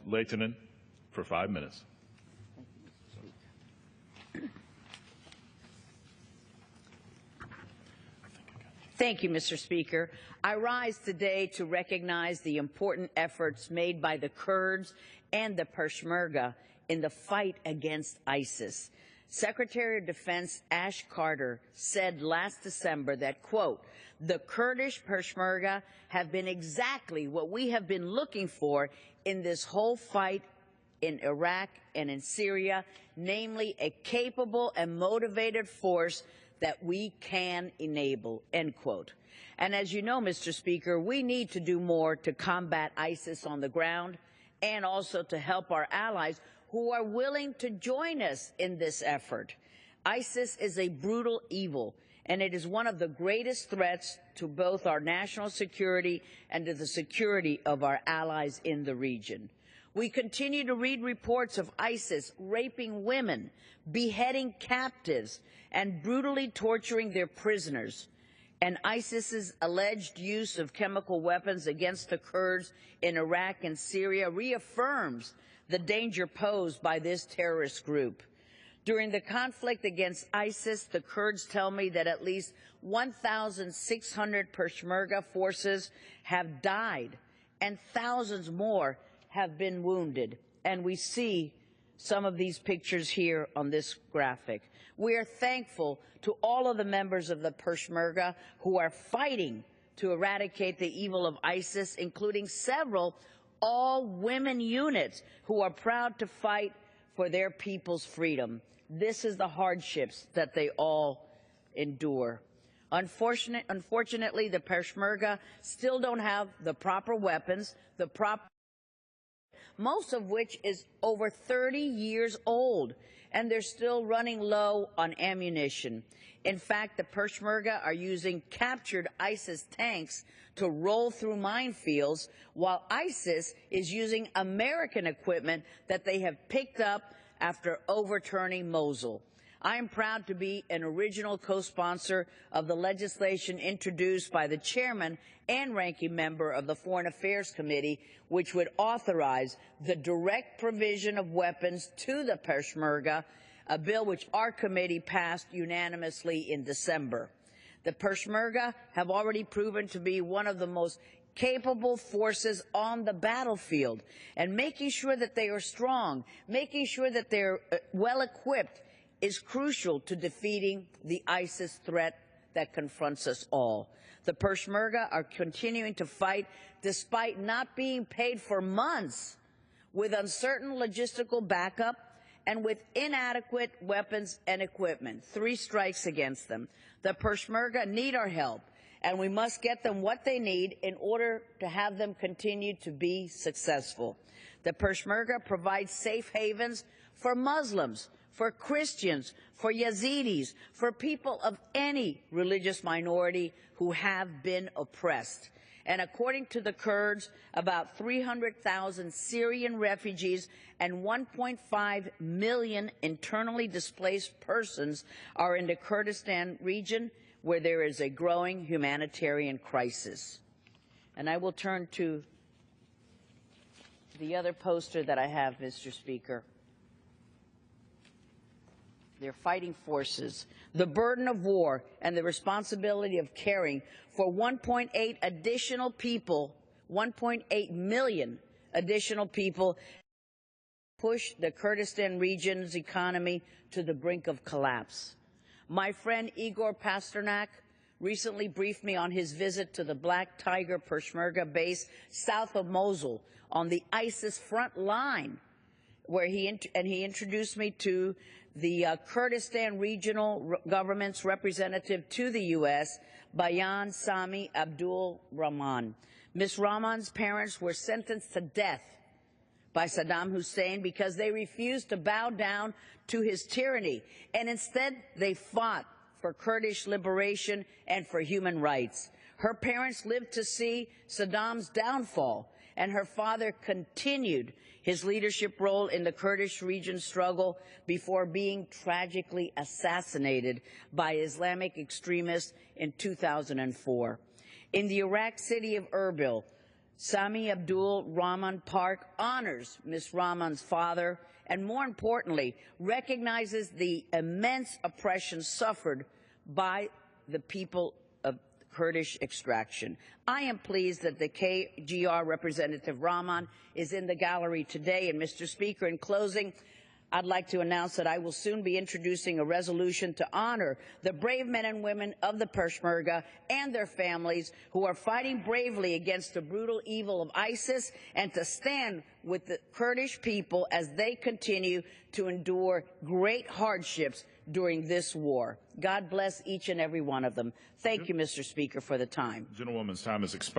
Ros-Lehtinen for 5 minutes. Thank you, Mr. Speaker. I rise today to recognize the important efforts made by the Kurds and the Peshmerga in the fight against ISIS. Secretary of Defense Ash Carter said last December that, quote, "The Kurdish Peshmerga have been exactly what we have been looking for in this whole fight in Iraq and in Syria, namely a capable and motivated force that we can enable," end quote. And as you know, Mr. Speaker, we need to do more to combat ISIS on the ground and also to help our allies who are willing to join us in this effort. ISIS is a brutal evil, and it is one of the greatest threats to both our national security and to the security of our allies in the region. We continue to read reports of ISIS raping women, beheading captives, and brutally torturing their prisoners. And ISIS's alleged use of chemical weapons against the Kurds in Iraq and Syria reaffirms the danger posed by this terrorist group. During the conflict against ISIS, the Kurds tell me that at least 1,600 Peshmerga forces have died and thousands more have been wounded. And we see some of these pictures here on this graphic. We are thankful to all of the members of the Peshmerga who are fighting to eradicate the evil of ISIS, including several all-women units who are proud to fight for their people's freedom. This is the hardships that they all endure. Unfortunately, the Peshmerga still don't have the proper weapons, most of which is over 30 years old, and they're still running low on ammunition. In fact, the Peshmerga are using captured ISIS tanks to roll through minefields, while ISIS is using American equipment that they have picked up after overturning Mosul. I am proud to be an original co-sponsor of the legislation introduced by the chairman and ranking member of the Foreign Affairs Committee, which would authorize the direct provision of weapons to the Peshmerga, a bill which our committee passed unanimously in December. The Peshmerga have already proven to be one of the most capable forces on the battlefield, and making sure that they are strong, making sure that they're well-equipped, is crucial to defeating the ISIS threat that confronts us all. The Peshmerga are continuing to fight despite not being paid for months, with uncertain logistical backup and with inadequate weapons and equipment. 3 strikes against them. The Peshmerga need our help, and we must get them what they need in order to have them continue to be successful. The Peshmerga provides safe havens for Muslims, for Christians, for Yazidis, for people of any religious minority who have been oppressed. And according to the Kurds, about 300,000 Syrian refugees and 1.5 million internally displaced persons are in the Kurdistan region, where there is a growing humanitarian crisis. And I will turn to the other poster that I have, Mr. Speaker. Their fighting forces, the burden of war, and the responsibility of caring for 1.8 additional people, 1.8 million additional people, push the Kurdistan region's economy to the brink of collapse. My friend Igor Pasternak recently briefed me on his visit to the Black Tiger Peshmerga base south of Mosul on the ISIS front line, where he introduced me to the Kurdistan regional government's representative to the U.S., Bayan Sami Abdul Rahman. Ms. Rahman's parents were sentenced to death by Saddam Hussein because they refused to bow down to his tyranny, and instead they fought for Kurdish liberation and for human rights. Her parents lived to see Saddam's downfall, and her father continued his leadership role in the Kurdish region struggle before being tragically assassinated by Islamic extremists in 2004. In the Iraq city of Erbil, Sami Abdul Rahman Park honors Ms. Rahman's father and, more importantly, recognizes the immense oppression suffered by the people of Kurdish extraction. I am pleased that the KGR Representative Rahman is in the gallery today. And, Mr. Speaker, in closing, I'd like to announce that I will soon be introducing a resolution to honor the brave men and women of the Peshmerga and their families who are fighting bravely against the brutal evil of ISIS, and to stand with the Kurdish people as they continue to endure great hardships during this war. God bless each and every one of them. Thank you, Mr. Speaker, for the time. Gentlewoman's time has expired.